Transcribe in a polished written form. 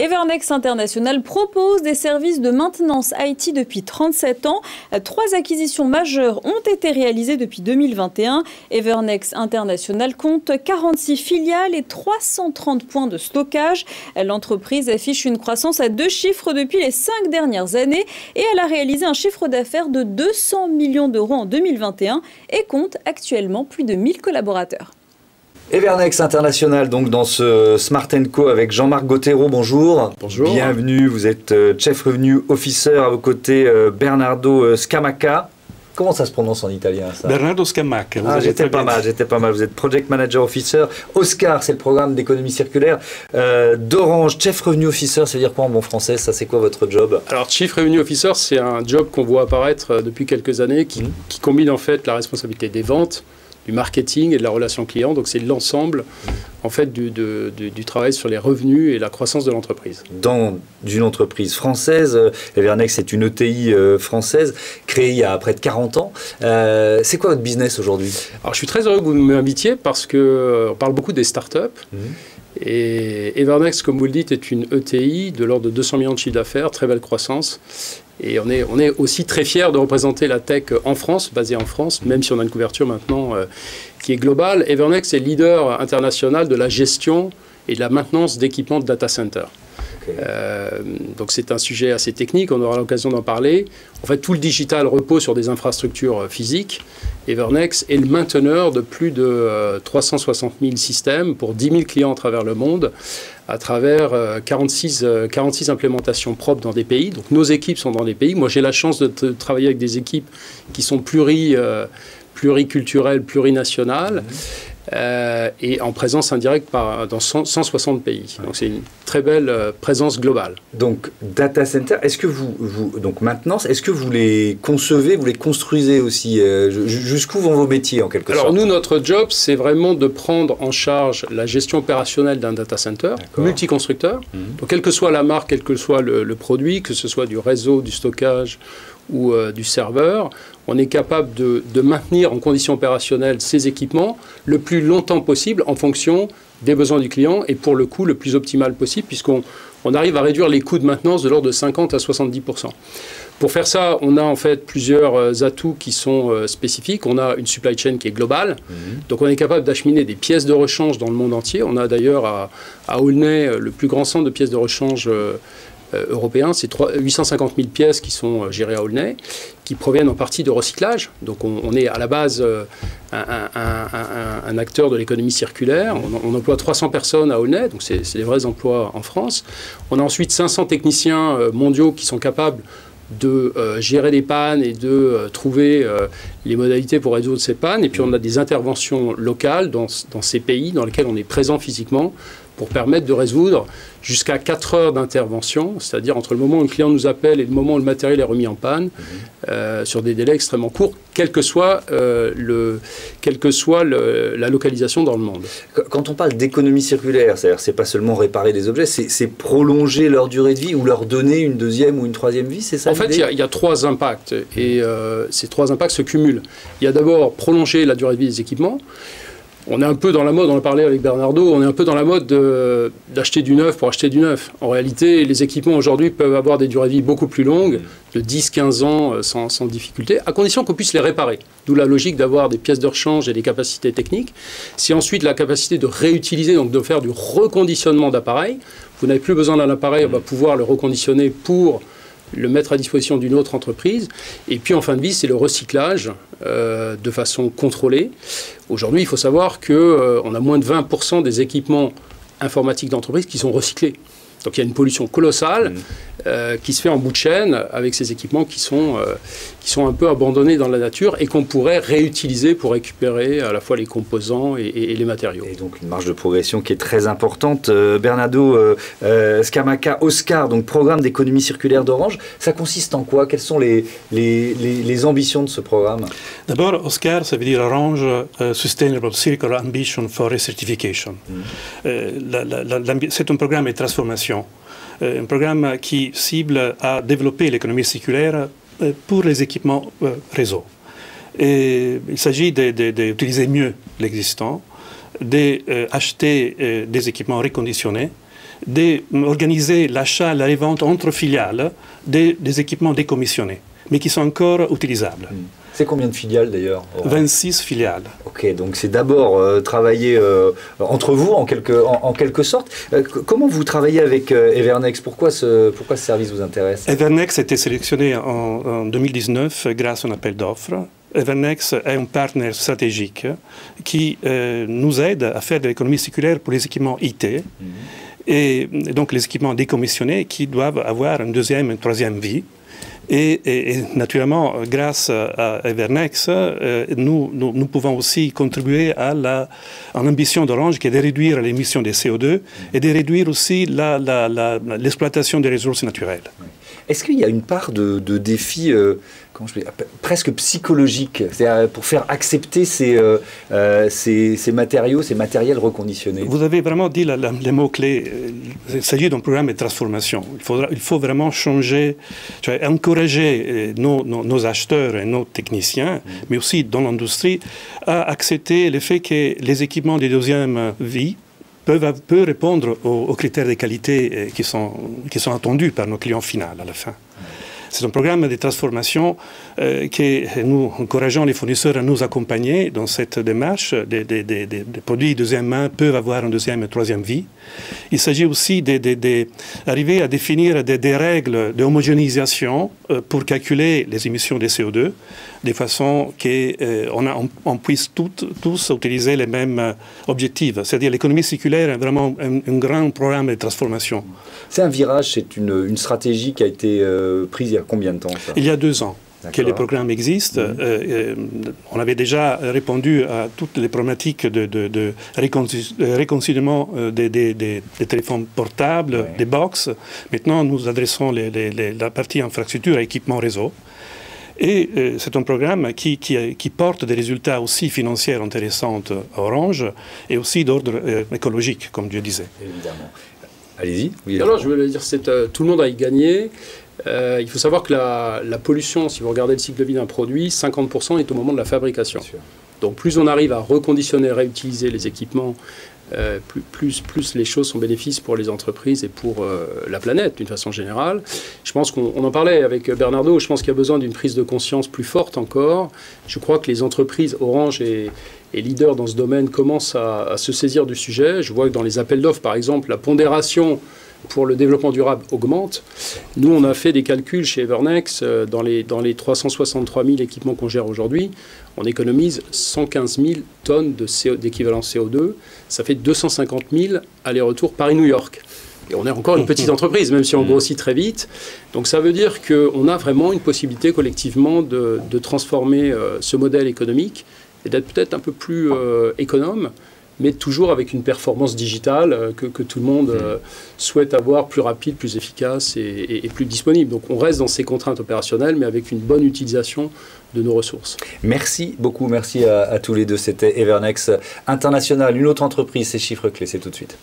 Evernex International propose des services de maintenance IT depuis 37 ans. 3 acquisitions majeures ont été réalisées depuis 2021. Evernex International compte 46 filiales et 330 points de stockage. L'entreprise affiche une croissance à 2 chiffres depuis les 5 dernières années et elle a réalisé un chiffre d'affaires de 200 millions d'euros en 2021 et compte actuellement plus de 1000 collaborateurs. Evernex International, donc dans ce Smart & Co avec Jean-Marc Gautero, bonjour. Bonjour. Bienvenue, vous êtes Chief Revenue Officer, à vos côtés Bernardo Scamacca. Comment ça se prononce en italien, ça? Bernardo Scamacca. J'étais pas mal. Vous êtes Project Manager Officer. Oscar, c'est le programme d'économie circulaire d'Orange. Chief Revenue Officer, ça veut dire quoi en bon français? Ça, c'est quoi votre job? Alors, Chief Revenue Officer, c'est un job qu'on voit apparaître depuis quelques années qui combine en fait la responsabilité des ventes, du marketing et de la relation client. Donc, c'est l'ensemble en fait du travail sur les revenus et la croissance de l'entreprise. Dans une entreprise française, Evernex est une ETI française, créée il y a près de 40 ans. C'est quoi votre business aujourd'hui? Alors, je suis très heureux que vous m'invitiez parce qu'on parle beaucoup des startups. Et Evernex, comme vous le dites, est une ETI de l'ordre de 200 millions de chiffre d'affaires, très belle croissance. Et on est aussi très fiers de représenter la tech en France, basée en France, même si on a une couverture maintenant qui est globale. Evernex est leader international de la gestion et de la maintenance d'équipements de data center. Okay. Donc c'est un sujet assez technique, on aura l'occasion d'en parler. En fait, tout le digital repose sur des infrastructures physiques. Evernex est le mainteneur de plus de 360 000 systèmes pour 10 000 clients à travers le monde, à travers 46 implémentations propres dans des pays. Donc nos équipes sont dans des pays. Moi, j'ai la chance de travailler avec des équipes qui sont pluriculturelles, plurinationales. Et en présence indirecte dans 160 pays. Donc c'est une très belle présence globale. Donc data center, est-ce que donc maintenance, est-ce que vous les concevez, vous les construisez aussi? Jusqu'où vont vos métiers en quelque sorte? Alors nous, notre job, c'est vraiment de prendre en charge la gestion opérationnelle d'un data center multi-constructeur. Donc quelle que soit la marque, quel que soit le produit, que ce soit du réseau, du stockage ou du serveur, on est capable de maintenir en conditions opérationnelles ces équipements le plus longtemps possible en fonction des besoins du client et pour le coût le plus optimal possible puisqu'on arrive à réduire les coûts de maintenance de l'ordre de 50 à 70%. Pour faire ça, on a en fait plusieurs atouts qui sont spécifiques. On a une supply chain qui est globale. Donc on est capable d'acheminer des pièces de rechange dans le monde entier. On a d'ailleurs à Aulnay le plus grand centre de pièces de rechange européen, c'est 850 000 pièces qui sont gérées à Aulnay, qui proviennent en partie de recyclage. Donc on est à la base un acteur de l'économie circulaire. On emploie 300 personnes à Aulnay, donc c'est des vrais emplois en France. On a ensuite 500 techniciens mondiaux qui sont capables de gérer les pannes et de trouver les modalités pour résoudre ces pannes. Et puis on a des interventions locales dans ces pays dans lesquels on est présent physiquement pour permettre de résoudre jusqu'à 4 heures d'intervention, c'est-à-dire entre le moment où le client nous appelle et le moment où le matériel est remis en panne, sur des délais extrêmement courts, quelle que soit la localisation dans le monde. Quand on parle d'économie circulaire, c'est-à-dire c'est pas seulement réparer des objets, c'est prolonger leur durée de vie ou leur donner une deuxième ou une troisième vie, c'est ça? En fait, il y a 3 impacts et ces 3 impacts se cumulent. Il y a d'abord prolonger la durée de vie des équipements. On est un peu dans la mode, on en parlait avec Bernardo, on est un peu dans la mode d'acheter du neuf pour acheter du neuf. En réalité, les équipements aujourd'hui peuvent avoir des durées de vie beaucoup plus longues, de 10-15 ans sans difficulté, à condition qu'on puisse les réparer. D'où la logique d'avoir des pièces de rechange et des capacités techniques. C'est ensuite la capacité de réutiliser, donc de faire du reconditionnement d'appareils. Vous n'avez plus besoin d'un appareil, on va pouvoir le reconditionner pour le mettre à disposition d'une autre entreprise. Et puis en fin de vie, c'est le recyclage de façon contrôlée. Aujourd'hui, il faut savoir qu'on a moins de 20% des équipements informatiques d'entreprise qui sont recyclés. Donc il y a une pollution colossale qui se fait en bout de chaîne avec ces équipements qui sont un peu abandonnés dans la nature et qu'on pourrait réutiliser pour récupérer à la fois les composants et les matériaux. Et donc une marge de progression qui est très importante. Bernardo Scamacca, Oscar, donc programme d'économie circulaire d'Orange, ça consiste en quoi? Quelles sont les ambitions de ce programme? D'abord, Oscar, ça veut dire Orange Sustainable Circular Ambition for Recertification. C'est un programme de transformation. Un programme qui cible à développer l'économie circulaire pour les équipements réseau. Et il s'agit d'utiliser mieux l'existant, d'acheter des équipements reconditionnés d'organiser l'achat et la revente entre filiales des équipements décommissionnés, mais qui sont encore utilisables. C'est combien de filiales d'ailleurs? 26 filiales. Ok, donc c'est d'abord travailler entre vous en quelque sorte. Comment vous travaillez avec Evernex? Pourquoi ce service vous intéresse? Evernex a été sélectionné en 2019 grâce à un appel d'offres. Evernex est un partenaire stratégique qui nous aide à faire de l'économie circulaire pour les équipements IT. Et donc les équipements décommissionnés qui doivent avoir une deuxième et une troisième vie. Et naturellement, grâce à Evernex, nous pouvons aussi contribuer à l'ambition d'Orange qui est de réduire l'émission des CO2 et de réduire aussi l'exploitation des ressources naturelles. Est-ce qu'il y a une part de défi presque psychologique, c'est-à-dire pour faire accepter ces matériaux, ces matériels reconditionnés? Vous avez vraiment dit les mots-clés. Il s'agit d'un programme de transformation. Il faut vraiment changer, encourager nos acheteurs et nos techniciens, mais aussi dans l'industrie, à accepter le fait que les équipements de deuxième vie peuvent répondre aux critères de qualité qui sont attendus par nos clients finaux à la fin. C'est un programme de transformation que nous encourageons les fournisseurs à nous accompagner dans cette démarche. Des produits deuxième main peuvent avoir une deuxième et troisième vie. Il s'agit aussi d'arriver à définir des règles de homogénéisation pour calculer les émissions de CO2, de façon qu'on puisse tous utiliser les mêmes objectifs. C'est-à-dire l'économie circulaire est vraiment un grand programme de transformation. C'est un virage, c'est une stratégie qui a été prise il y a combien de temps ça? Il y a 2 ans que le programme existe. On avait déjà répondu à toutes les problématiques de réconciliement des téléphones portables, des box. Maintenant, nous adressons la partie infrastructure et équipement réseau. Et c'est un programme qui porte des résultats aussi financiers intéressants à Orange et aussi d'ordre écologique, comme Dieu disait. Évidemment. Allez-y. Oui, alors, je voulais dire, tout le monde a y gagné. Il faut savoir que la pollution, si vous regardez le cycle de vie d'un produit, 50% est au moment de la fabrication. Donc plus on arrive à reconditionner, réutiliser les équipements, plus les choses sont bénéfices pour les entreprises et pour la planète d'une façon générale. Je pense qu'on en parlait avec Bernardo, je pense qu'il y a besoin d'une prise de conscience plus forte encore. Je crois que les entreprises, Orange et leader dans ce domaine, commencent à se saisir du sujet. Je vois que dans les appels d'offres, par exemple, la pondération pour le développement durable augmente. Nous, on a fait des calculs chez Evernex. Dans les 363 000 équipements qu'on gère aujourd'hui, on économise 115 000 tonnes d'équivalent CO2. Ça fait 250 000 allers-retours Paris-New York. Et on est encore une petite entreprise, même si on grossit très vite. Donc ça veut dire qu'on a vraiment une possibilité collectivement de transformer ce modèle économique et d'être peut-être un peu plus économe, mais toujours avec une performance digitale que tout le monde souhaite avoir, plus rapide, plus efficace et plus disponible. Donc on reste dans ces contraintes opérationnelles, mais avec une bonne utilisation de nos ressources. Merci beaucoup, merci à tous les deux. C'était Evernex International, une autre entreprise, ces chiffres clés, c'est tout de suite.